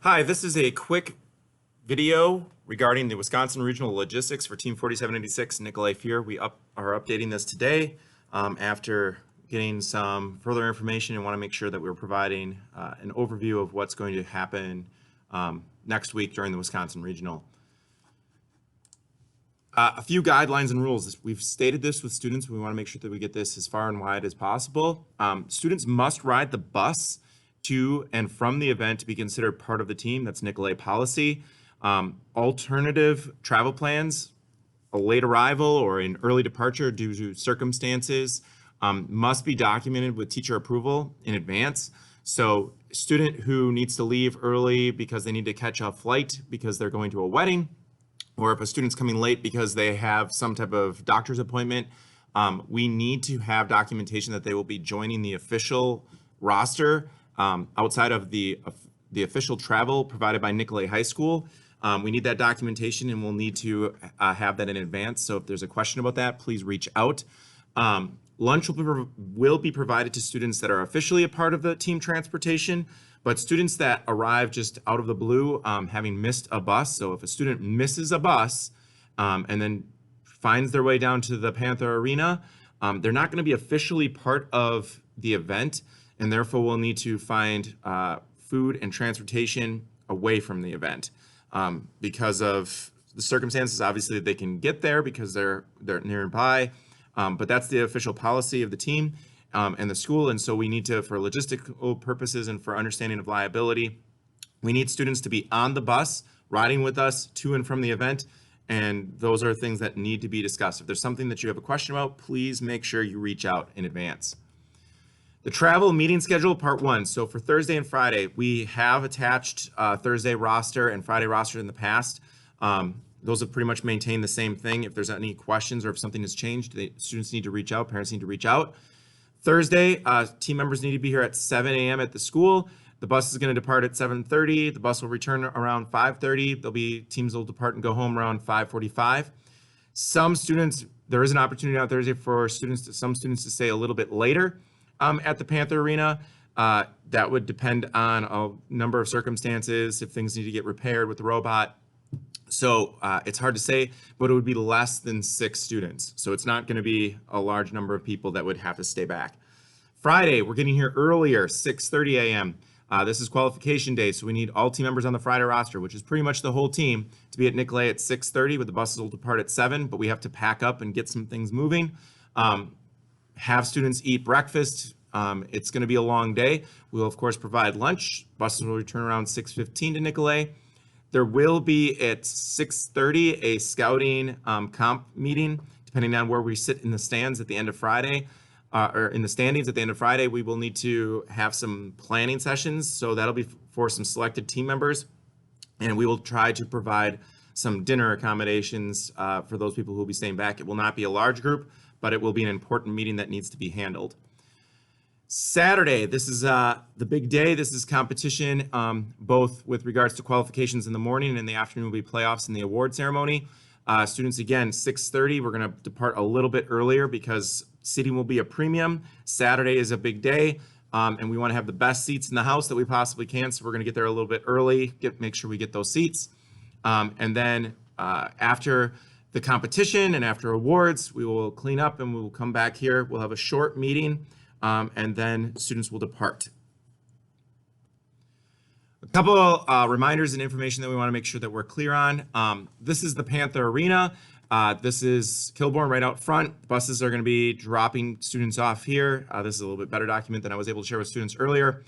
Hi, this is a quick video regarding the Wisconsin Regional Logistics for Team 4786 Nikolai Fear. We are updating this today after getting some further information and want to make sure that we're providing an overview of what's going to happen next week during the Wisconsin Regional. A few guidelines and rules. We've stated this with students. We want to make sure that we get this as far and wide as possible. Students must ride the bus to and from the event to be considered part of the team. That's Nikolai policy. Alternative travel plans, a late arrival or an early departure due to circumstances must be documented with teacher approval in advance. So a student who needs to leave early because they need to catch a flight because they're going to a wedding, or if a student's coming late because they have some type of doctor's appointment, we need to have documentation that they will be joining the official roster outside of the official travel provided by Nikolai High School. We need that documentation and we'll need to have that in advance. So if there's a question about that, please reach out. Lunch will be provided to students that are officially a part of the team transportation, but students that arrive just out of the blue, having missed a bus. So if a student misses a bus and then finds their way down to the Panther Arena, they're not going to be officially part of the event, and therefore we'll need to find food and transportation away from the event. Because of the circumstances, obviously they can get there because they're nearby, but that's the official policy of the team and the school. And so we need to, for logistical purposes and for understanding of liability, we need students to be on the bus riding with us to and from the event. And those are things that need to be discussed. If there's something that you have a question about, please make sure you reach out in advance. The travel meeting schedule, part one. So for Thursday and Friday, we have attached Thursday roster and Friday roster in the past. Those have pretty much maintained the same thing. If there's any questions or if something has changed, students need to reach out, parents need to reach out. Thursday, team members need to be here at 7 a.m. at the school. The bus is going to depart at 7:30. The bus will return around 5:30. Teams will depart and go home around 5:45. Some students, there is an opportunity on Thursday for some students to stay a little bit later at the Panther Arena. That would depend on a number of circumstances, if things need to get repaired with the robot. So it's hard to say, but it would be less than 6 students. So it's not going to be a large number of people that would have to stay back. Friday, we're getting here earlier, 6:30 a.m. This is qualification day, so we need all team members on the Friday roster, which is pretty much the whole team, to be at Nikolai at 6:30, but the buses will depart at 7, but we have to pack up and get some things moving. Have students eat breakfast. It's going to be a long day. We'll, of course, provide lunch. Buses will return around 6:15 to Nikolai. There will be at 6:30 a scouting comp meeting, depending on where we sit in the stands at the end of Friday, or in the standings at the end of Friday. We will need to have some planning sessions, so that'll be for some selected team members, and we will try to provide some dinner accommodations for those people who will be staying back. It will not be a large group, but it will be an important meeting that needs to be handled. Saturday, this is the big day. This is competition, both with regards to qualifications in the morning, and in the afternoon will be playoffs and the award ceremony. Students, again, 6:30. We're going to depart a little bit earlier because seating will be a premium. Saturday is a big day, and we want to have the best seats in the house that we possibly can, so we're going to get there a little bit early, make sure we get those seats. And then after the competition and after awards, we will clean up and we will come back here. We'll have a short meeting. And then students will depart. A couple reminders and information that we want to make sure that we're clear on. This is the Panther Arena. This is Kilbourne right out front. Buses are going to be dropping students off here. This is a little bit better document than I was able to share with students earlier.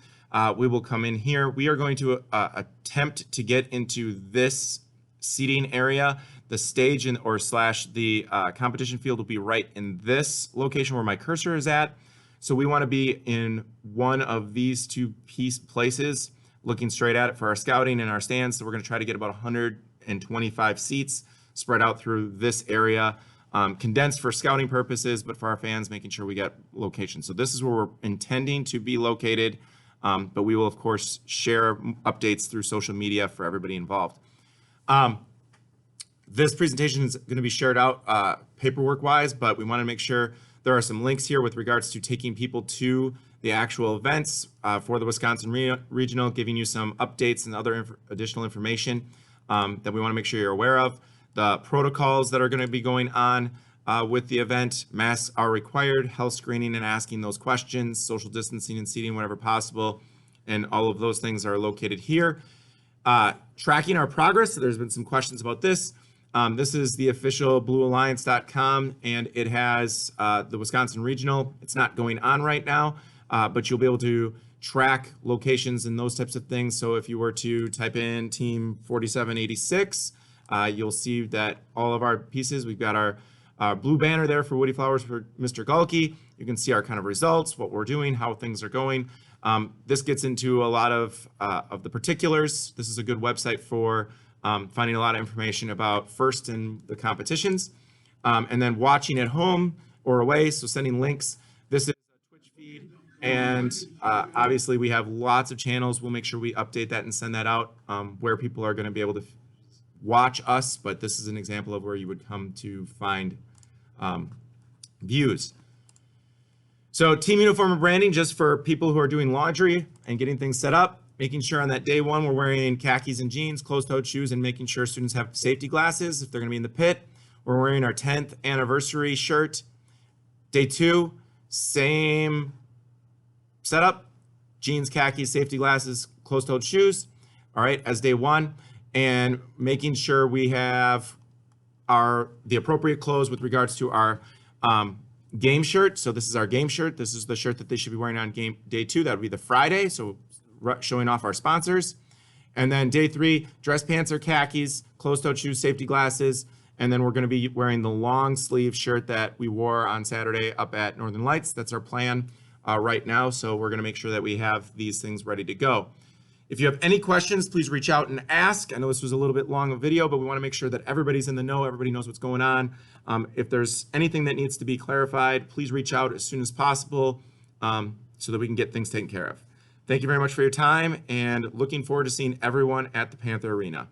We will come in here. We are going to attempt to get into this seating area. The stage the competition field will be right in this location where my cursor is at. So we want to be in one of these two places, looking straight at it for our scouting and our stands. So we're going to try to get about 125 seats spread out through this area, condensed for scouting purposes, but for our fans, making sure we get location. So this is where we're intending to be located, but we will, of course, share updates through social media for everybody involved. This presentation is going to be shared out paperwork-wise, but we want to make sure there are some links here with regards to taking people to the actual events for the Wisconsin Regional, giving you some updates and other additional information that we want to make sure you're aware of. The protocols that are going to be going on with the event. Masks are required, health screening and asking those questions, social distancing and seating whenever possible, and all of those things are located here. Tracking our progress, there's been some questions about this. This is the official bluealliance.com, and it has the Wisconsin Regional. It's not going on right now, but you'll be able to track locations and those types of things. So if you were to type in Team 4786, you'll see that all of our pieces, we've got our blue banner there for Woody Flowers for Mr. Galkey. You can see our kind of results, what we're doing, how things are going. This gets into a lot of the particulars. This is a good website for finding a lot of information about first in the competitions, and then watching at home or away, so sending links. This is a Twitch feed, and obviously we have lots of channels. We'll make sure we update that and send that out where people are going to be able to watch us, but this is an example of where you would come to find views. So team uniform and branding, just for people who are doing laundry and getting things set up, making sure on that day one we're wearing khakis and jeans, closed-toed shoes, and making sure students have safety glasses if they're going to be in the pit. We're wearing our 10th anniversary shirt. Day two, same setup, jeans, khakis, safety glasses, closed-toed shoes, all right, as day one, and making sure we have the appropriate clothes with regards to our game shirt. So this is our game shirt. This is the shirt that they should be wearing on game day two. That would be the Friday. So showing off our sponsors. And then day three, dress pants or khakis, closed-toed shoes, safety glasses. And then we're going to be wearing the long sleeve shirt that we wore on Saturday up at Northern Lights. That's our plan right now. So we're going to make sure that we have these things ready to go. If you have any questions, please reach out and ask. I know this was a little bit long of a video, but we want to make sure that everybody's in the know, everybody knows what's going on. If there's anything that needs to be clarified, please reach out as soon as possible so that we can get things taken care of. Thank you very much for your time, and looking forward to seeing everyone at the Panther Arena.